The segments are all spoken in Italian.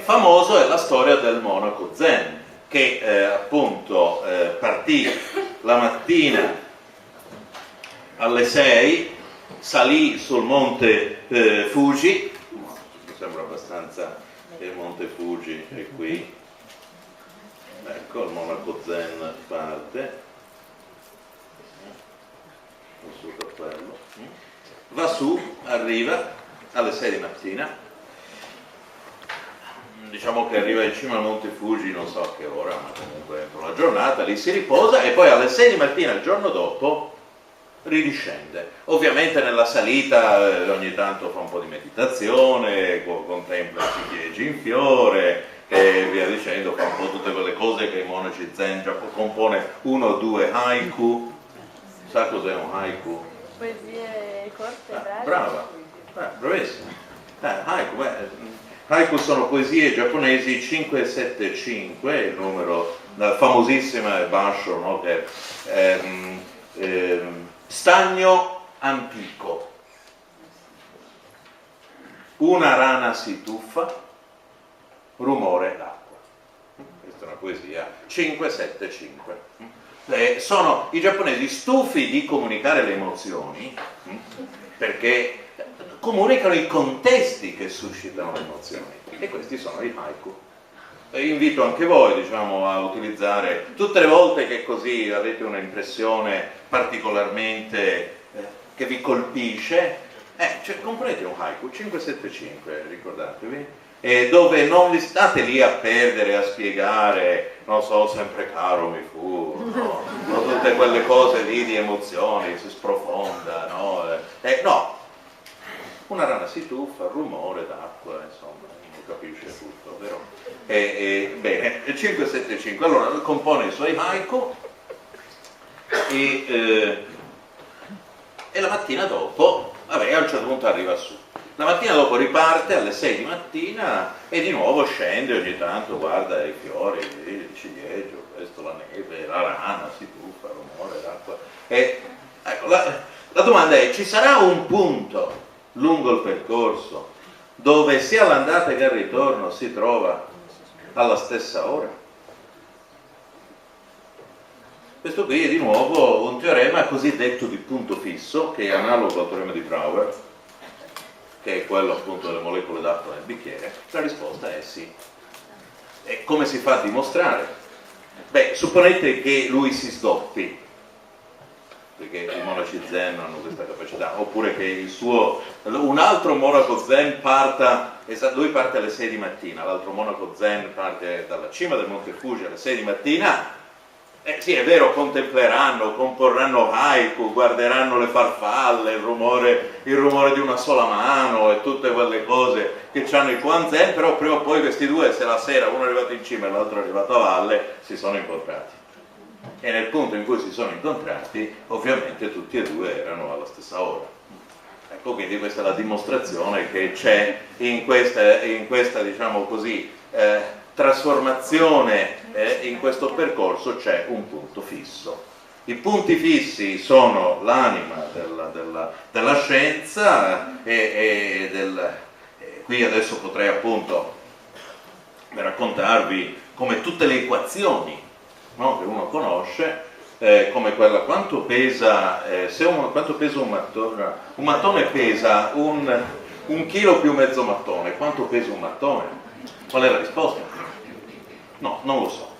famoso è la storia del monaco zen, che appunto partì la mattina alle 6, salì sul monte Fuji, mi sembra abbastanza che il monte Fuji è qui, ecco il monaco zen parte, sul cappello, va su, arriva alle 6 di mattina, diciamo che arriva in cima al monte Fuji non so a che ora, ma comunque entro la giornata, lì si riposa e poi alle 6 di mattina il giorno dopo ridiscende. Ovviamente nella salita ogni tanto fa un po' di meditazione, contempla i ciliegi in fiore e via dicendo, fa un po' tutte quelle cose che i monaci zen già compone 1 o 2 haiku. Sa cos'è un haiku? Poesie corte, brava, bravissima. Haiku sono poesie giapponesi 575, il numero, la famosissima Basho, no? Che stagno antico. Una rana si tuffa, rumore d'acqua. Questa è una poesia 575. Sono i giapponesi stufi di comunicare le emozioni, perché comunicano i contesti che suscitano le emozioni, e questi sono i haiku. Invito anche voi, diciamo, a utilizzare tutte le volte che così avete un'impressione particolarmente che vi colpisce, componete un haiku 575, ricordatevi, dove non vi state lì a perdere, a spiegare, non so, sempre caro mi fu, no? Tutte quelle cose lì di emozioni, si sprofonda, no? No, una rana si tuffa, rumore d'acqua, insomma, non capisce tutto, vero? Bene, 575, allora compone i suoi haiku e la mattina dopo, vabbè, a un certo punto arriva su. La mattina dopo riparte alle 6 di mattina e di nuovo scende ogni tanto, guarda i fiori, il ciliegio, questo, la neve, la rana si tuffa, rumore d'acqua. Ecco, la domanda è: ci sarà un punto lungo il percorso dove sia l'andata che il ritorno si trova alla stessa ora? Questo qui è di nuovo un teorema cosiddetto di punto fisso, che è analogo al teorema di Brouwer, che è quello appunto delle molecole d'acqua nel bicchiere. La risposta è sì. E come si fa a dimostrare? Beh, supponete che lui si sdoppi, perché i monaci zen hanno questa capacità, oppure che un altro monaco zen lui parte alle 6 di mattina, l'altro monaco zen parte dalla cima del monte Fuji alle 6 di mattina. Sì, è vero, contempleranno, comporranno haiku, guarderanno le farfalle, il rumore di una sola mano e tutte quelle cose che hanno i Kuan Zen, però prima o poi questi due, se la sera uno è arrivato in cima e l'altro è arrivato a valle, si sono incontrati. E nel punto in cui si sono incontrati, ovviamente tutti e due erano alla stessa ora. Ecco, quindi questa è la dimostrazione che c'è in questa diciamo così, trasformazione, in questo percorso c'è un punto fisso. I punti fissi sono l'anima della scienza qui adesso potrei appunto raccontarvi come tutte le equazioni, no, che uno conosce, come quella quanto pesa un mattone. Un mattone pesa un chilo più mezzo mattone. Quanto pesa un mattone? Qual è la risposta? No, non lo so,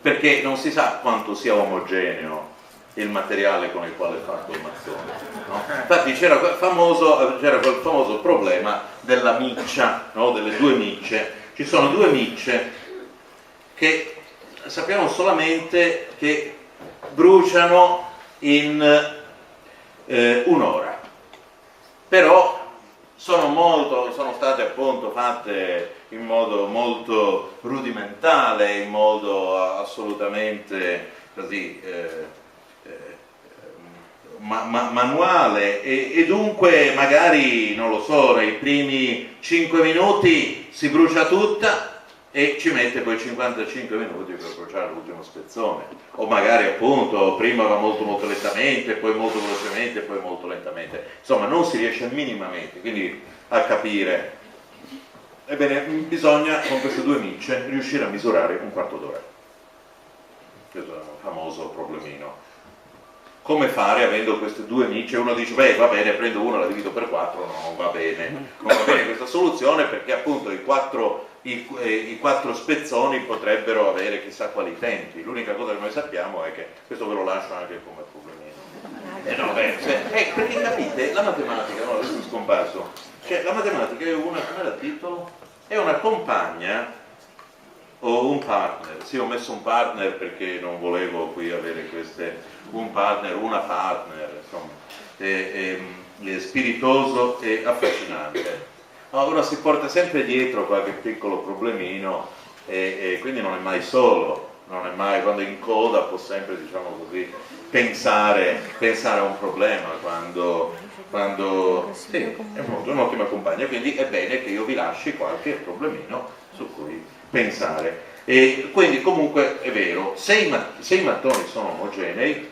perché non si sa quanto sia omogeneo il materiale con il quale è fatto il mattone, no? Infatti c'era quel famoso problema della miccia, no? Delle due micce. Ci sono due micce che sappiamo solamente che bruciano in un'ora, però sono state appunto fatte in modo molto rudimentale, in modo assolutamente così manuale e dunque magari, non lo so, nei primi 5 minuti si brucia tutta e ci mette poi 55 minuti per bruciare l'ultimo spezzone, o magari appunto prima va molto molto lentamente, poi molto velocemente, poi molto lentamente, insomma non si riesce minimamente quindi a capire. Ebbene, bisogna con queste due micce riuscire a misurare un quarto d'ora. Questo è un famoso problemino. Come fare avendo queste due micce? Uno dice, beh, va bene, prendo una, la divido per 4, no, non va bene. Non va bene questa soluzione perché appunto i quattro spezzoni potrebbero avere chissà quali tempi. L'unica cosa che noi sappiamo è che, questo ve lo lascio anche come problemino. No, perché capite, la matematica, no, adesso è scomparso, cioè la matematica è una, come era il titolo? È una compagna o un partner. Sì, ho messo un partner perché non volevo qui avere un partner, una partner, insomma, è spiritoso e affascinante. Uno si porta sempre dietro qualche piccolo problemino e quindi non è mai solo, non è mai, quando è in coda può sempre, diciamo così, pensare a un problema, quando sì, è un'ottima compagna, quindi è bene che io vi lasci qualche problemino su cui pensare. E quindi comunque è vero, se i mattoni sono omogenei,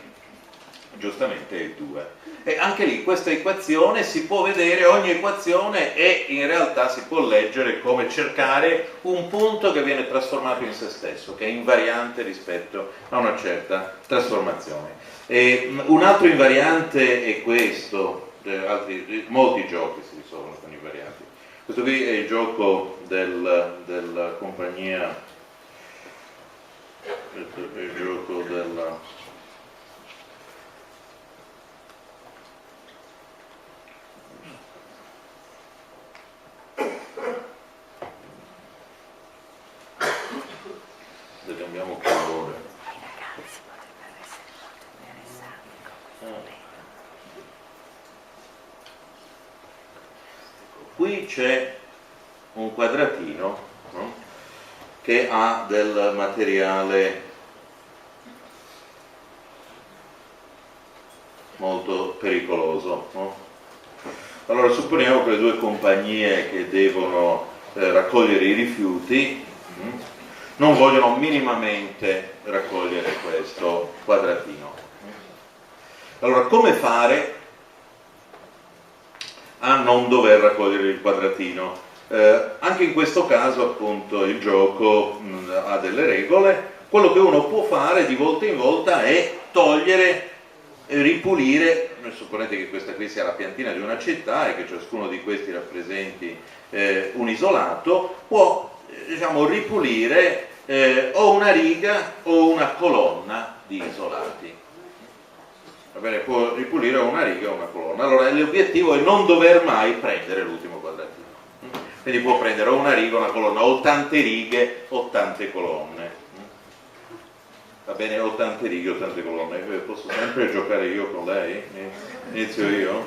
giustamente è 2. E anche lì questa equazione si può vedere, ogni equazione è in realtà si può leggere come cercare un punto che viene trasformato in se stesso, che è invariante rispetto a una certa trasformazione. E un altro invariante è questo, molti giochi si risolvono con invarianti. Questo qui è il gioco della compagnia, questo è il gioco della cambiamo colore. Qui c'è un quadratino, no? Che ha del materiale molto pericoloso, no? Allora supponiamo che le due compagnie che devono raccogliere i rifiuti non vogliono minimamente raccogliere questo quadratino. Allora, come fare a non dover raccogliere il quadratino? Anche in questo caso, appunto, il gioco ha delle regole. Quello che uno può fare di volta in volta è togliere, ripulire, supponete che questa qui sia la piantina di una città e che ciascuno di questi rappresenti un isolato, può, diciamo, ripulire o una riga o una colonna di isolati. Va bene, può ripulire una riga o una colonna. Allora l'obiettivo è non dover mai prendere l'ultimo quadratino. Quindi può prendere o una riga o una colonna, o tante righe o tante colonne. Va bene, o tante righe o tante colonne. Posso sempre giocare io con lei? Inizio io?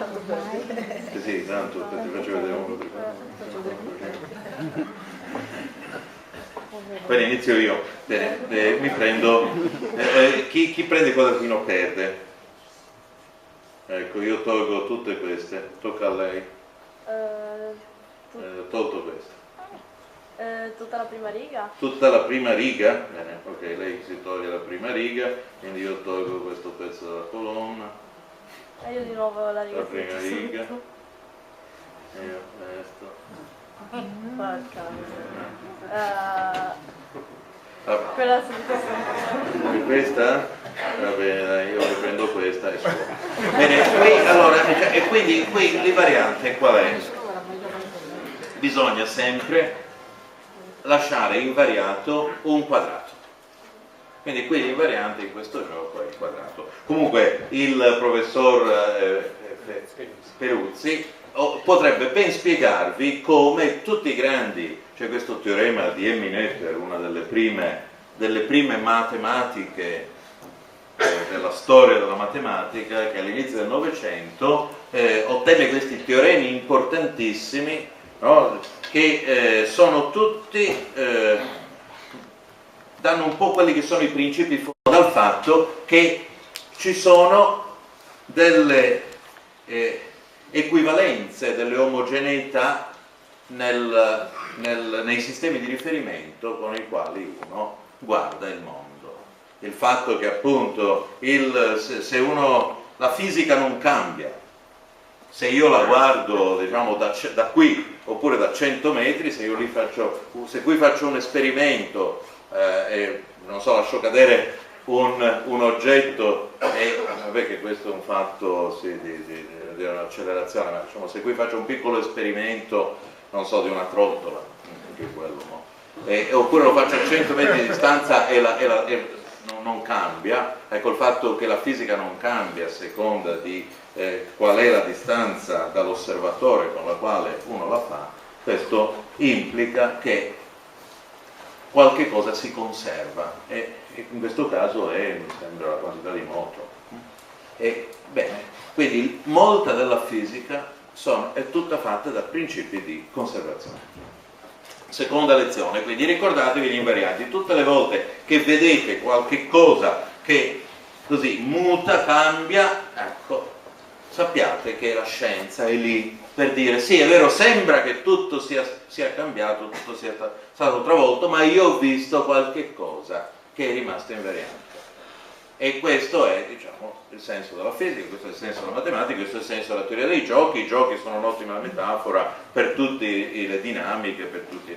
Sì, tanto ti faccio vedere uno per Bene, inizio io. Bene, mi prendo. Chi prende il quadratino perde. Ecco, io tolgo tutte queste. Tocca a lei. Tolto questa. Tutta la prima riga? Tutta la prima riga? Bene, ok, lei si toglie la prima riga, quindi io tolgo questo pezzo della colonna. E io di nuovo la riga. La prima riga. E io questo. Porca. Quella subito. Questa? Va bene, dai, io riprendo questa e su. Bene, qui, allora, e quindi qui l'invariante qual è? Bisogna sempre lasciare invariato un quadrato. Quindi qui l'invariante in questo gioco è il quadrato. Comunque il professor Peruzzi potrebbe ben spiegarvi come tutti i grandi, cioè questo teorema di Emmy-Noether, una delle prime matematiche della storia della matematica, che all'inizio del Novecento ottenne questi teoremi importantissimi, no? Che sono tutti, danno un po' quelli che sono i principi dal fatto che ci sono delle equivalenze, delle omogeneità nei sistemi di riferimento con i quali uno guarda il mondo. Il fatto che appunto se la fisica non cambia, se io la guardo, diciamo, da qui oppure da 100 metri, se io qui faccio un esperimento e non so, lascio cadere un oggetto e vabbè che questo è un fatto sì, di un'accelerazione, ma diciamo, se qui faccio un piccolo esperimento, non so, di una trottola, anche quello, no? Oppure lo faccio a 100 metri di distanza e non cambia, ecco, il fatto che la fisica non cambia a seconda di qual è la distanza dall'osservatore con la quale uno la fa, questo implica che qualche cosa si conserva e in questo caso mi sembra la quantità di moto. Bene, quindi molta della fisica è tutta fatta da principi di conservazione. Seconda lezione, quindi ricordatevi gli invarianti. Tutte le volte che vedete qualche cosa che così muta, cambia, ecco, sappiate che la scienza è lì per dire sì, è vero, sembra che tutto sia cambiato, tutto sia stato travolto, ma io ho visto qualche cosa che è rimasta invariante. E questo è, diciamo, il senso della fisica, questo è il senso della matematica, questo è il senso della teoria dei giochi. I giochi sono un'ottima metafora per tutte le dinamiche, per tutti